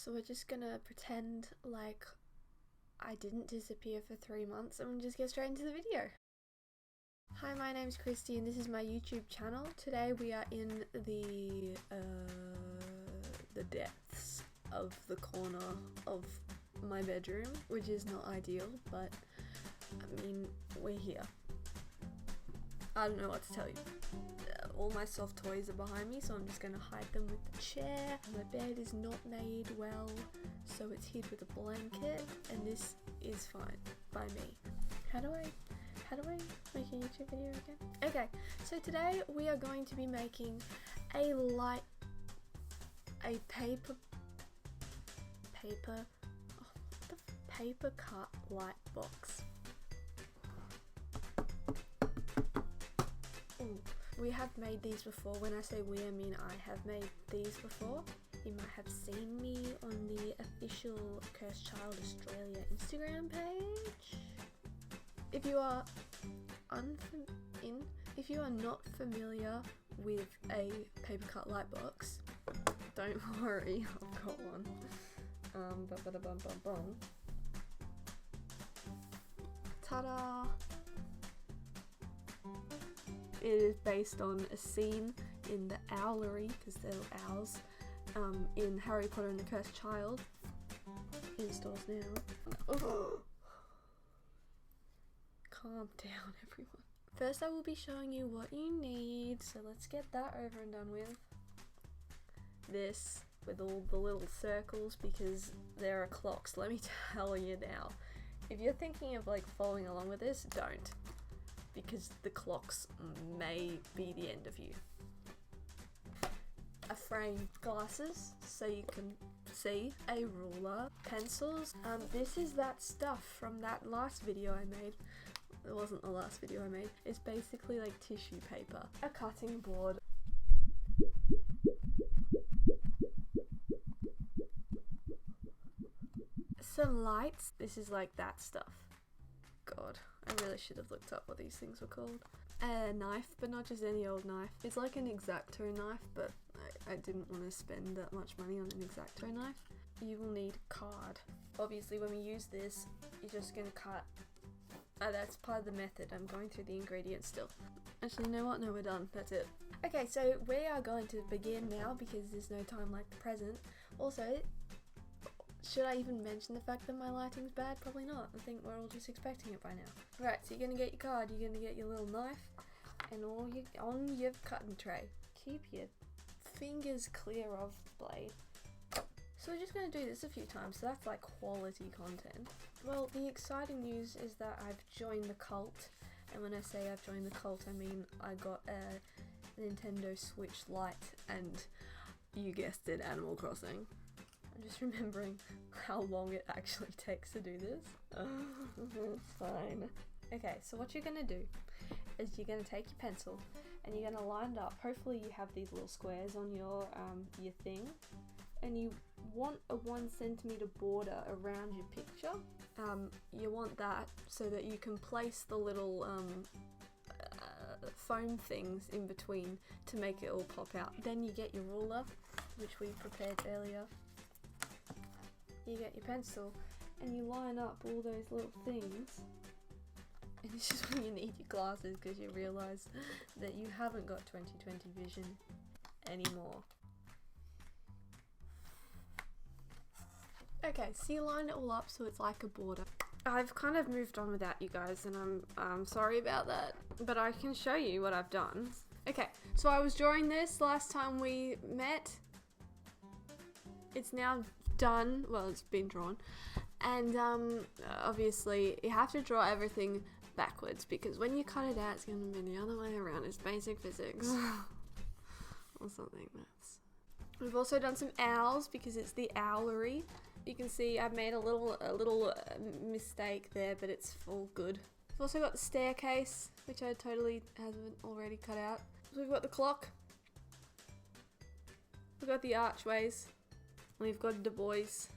So we're just gonna pretend like I didn't disappear for 3 months and just get straight into the video. Hi, my name's Kristy and this is my YouTube channel. Today we are in the depths of the corner of my bedroom, which is not ideal, but I mean, we're here. I don't know what to tell you. All my soft toys are behind me, so I'm just gonna hide them with the chair. My bed is not made well, so it's hid with a blanket, and this is fine by me. How do I make a YouTube video again? Okay, so today we are going to be making a paper cut light box. Ooh. We have made these before. When I say we, I mean I have made these before. You might have seen me on the official Cursed Child Australia Instagram page. If you are not familiar with a paper cut light box, don't worry, I've got one. Ta-da! It is based on a scene in the owlery, because they're owls, in Harry Potter and the Cursed Child. In stores now. Oh. Calm down, everyone. First I will be showing you what you need, so let's get that over and done with. This, with all the little circles, because there are clocks. Let me tell you now. If you're thinking of like following along with this, don't. Because the clocks may be the end of you. A frame, glasses so you can see, a ruler, pencils. This is that stuff from that last video I made. It wasn't the last video I made. It's basically like tissue paper. A cutting board. Some lights. This is like that stuff. God, I really should have looked up what these things were called. A knife, but not just any old knife. It's like an X-Acto knife, but I didn't want to spend that much money on an X-Acto knife. You will need card. Obviously when we use this, you're just going to cut. That's part of the method. I'm going through the ingredients still. Actually, you know what? No, we're done. That's it. Okay, so we are going to begin now because there's no time like the present. Also, should I even mention the fact that my lighting's bad? Probably not. I think we're all just expecting it by now. Right, so you're gonna get your card, you're gonna get your little knife, and on your cutting tray. Keep your fingers clear of the blade. So we're just gonna do this a few times, so that's like quality content. Well, the exciting news is that I've joined the cult, and when I say I've joined the cult, I mean I got a Nintendo Switch Lite, and you guessed it, Animal Crossing. I'm just remembering how long it actually takes to do this. It's fine. Okay, so what you're gonna do is you're gonna take your pencil and you're gonna line it up. Hopefully you have these little squares on your thing, and you want a 1 centimeter border around your picture. You want that so that you can place the little foam things in between to make it all pop out. Then you get your ruler, which we prepared earlier. You get your pencil and you line up all those little things, and this is when you need your glasses because you realise that you haven't got 20/20 vision anymore. Okay, so you line it all up so it's like a border. I've kind of moved on without you guys, and I'm sorry about that, but I can show you what I've done. Okay, so I was drawing this last time we met. It's now done. Well, it's been drawn, and obviously you have to draw everything backwards because when you cut it out it's going to be the other way around. It's basic physics or something. Maths. We've also done some owls because it's the owlery. You can see I've made a little mistake there, but it's all good. We've also got the staircase, which I totally haven't already cut out. We've got the clock. We've got the archways. We've got Du Bois.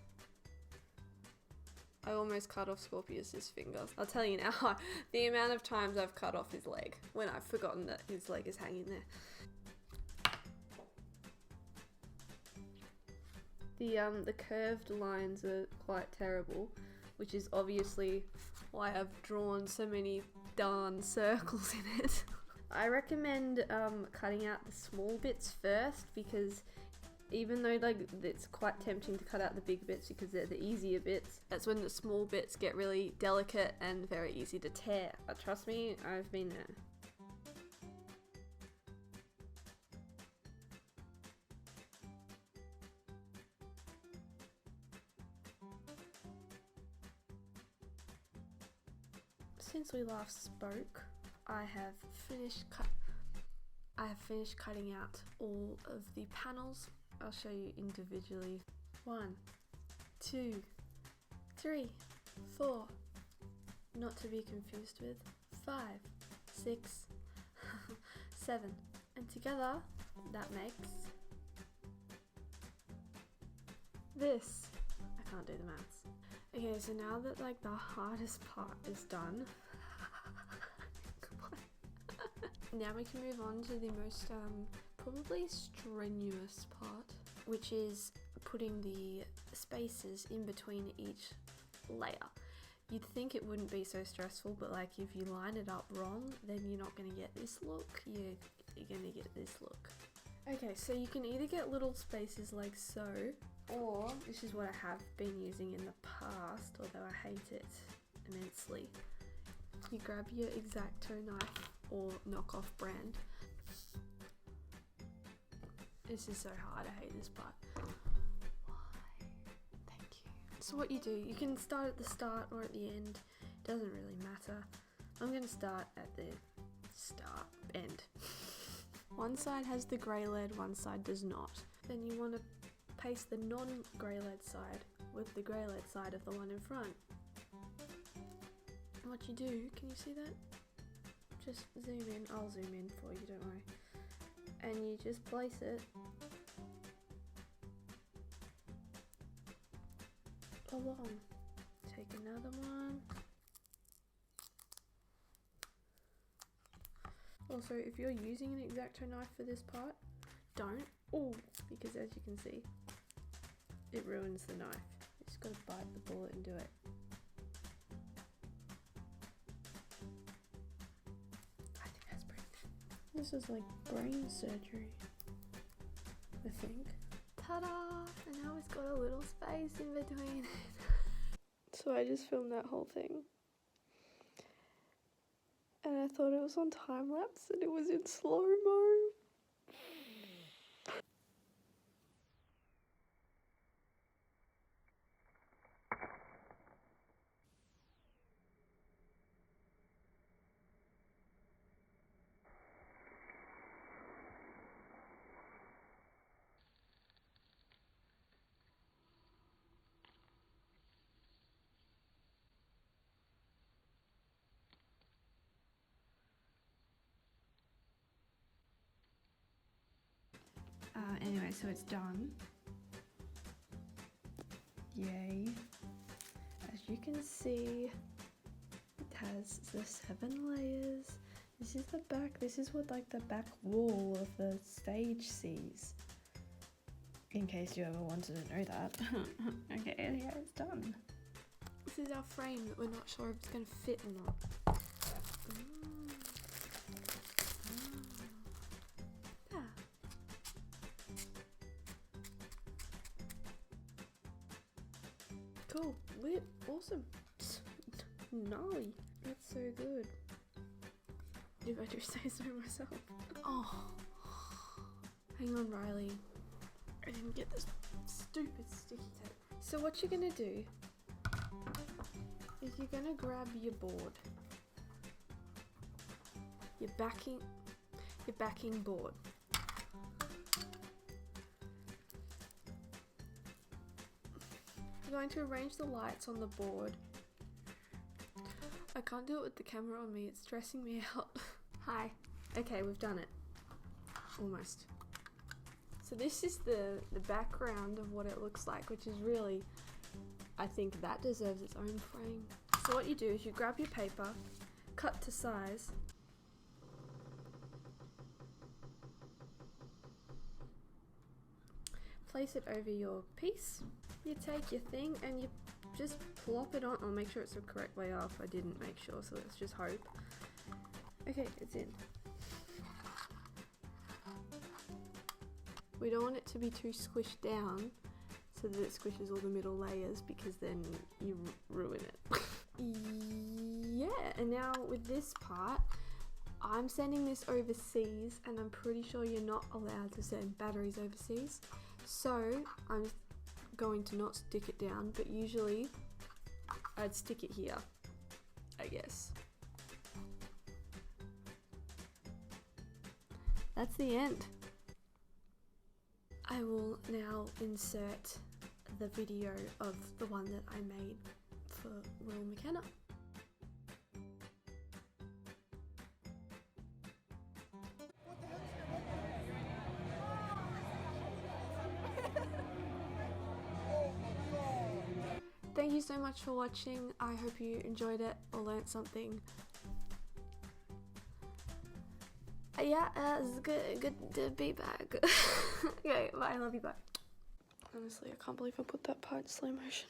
I almost cut off Scorpius's finger. I'll tell you now, the amount of times I've cut off his leg when I've forgotten that his leg is hanging there. The curved lines are quite terrible, which is obviously why I've drawn so many darn circles in it. I recommend cutting out the small bits first, because even though like it's quite tempting to cut out the big bits because they're the easier bits, that's when the small bits get really delicate and very easy to tear. But trust me, I've been there. Since we last spoke, I have finished cutting out all of the panels. I'll show you individually. 1, 2, 3, 4, not to be confused with 5, 6, 7, and together that makes this. I can't do the maths. Okay, so now that like the hardest part is done, now we can move on to the most probably strenuous part, which is putting the spaces in between each layer. You'd think it wouldn't be so stressful, but like if you line it up wrong, then you're not going to get this look, you're going to get this look. Okay, so you can either get little spaces like so, or this is what I have been using in the past, although I hate it immensely. You grab your X-Acto knife or knockoff brand. This is so hard, I hate this part. Why? Thank you. So what you do, you can start at the start or at the end, it doesn't really matter. I'm going to start at the end. One side has the grey lead, one side does not. Then you want to paste the non-grey lead side with the grey lead side of the one in front. And what you do, can you see that? Just zoom in, I'll zoom in for you, don't worry. And you just place it along. Take another one. Also, if you're using an X-Acto knife for this part, don't. Oh, because as you can see, it ruins the knife. You just gotta bite the bullet and do it. I think that's pretty good. This is like brain surgery, I think. Ta-da! And now it's got a little space in between it. So I just filmed that whole thing. And I thought it was on time lapse and it was in slow-mo. Anyway, so it's done. Yay. As you can see, it has the 7 layers. This is the back. This is what like the back wall of the stage sees. In case you ever wanted to know that. Okay, yeah, it's done. This is our frame that we're not sure if it's going to fit or not. Cool, lit, awesome, gnarly. That's so good. If I do say so myself. Oh, hang on, Riley. I didn't get this stupid sticky tape. So what you're gonna do is you're gonna grab your board, your backing board. You're going to arrange the lights on the board. I can't do it with the camera on me, it's stressing me out. Hi. Okay, we've done it. Almost. So this is the background of what it looks like, which is really, I think that deserves its own frame. So what you do is you grab your paper, cut to size, place it over your piece. You take your thing and you just plop it on. I'll make sure it's the correct way up. I didn't make sure, so let's just hope. Okay, it's in. We don't want it to be too squished down so that it squishes all the middle layers, because then you ruin it. Yeah, and now with this part, I'm sending this overseas, and I'm pretty sure you're not allowed to send batteries overseas. So I'm going to not stick it down, but usually I'd stick it here, I guess. That's the end. I will now insert the video of the one that I made for Will McKenna. Thank you so much for watching. I hope you enjoyed it or learnt something. Yeah, it's good to be back. Okay, bye, I love you, bye. Honestly, I can't believe I put that part in slow motion.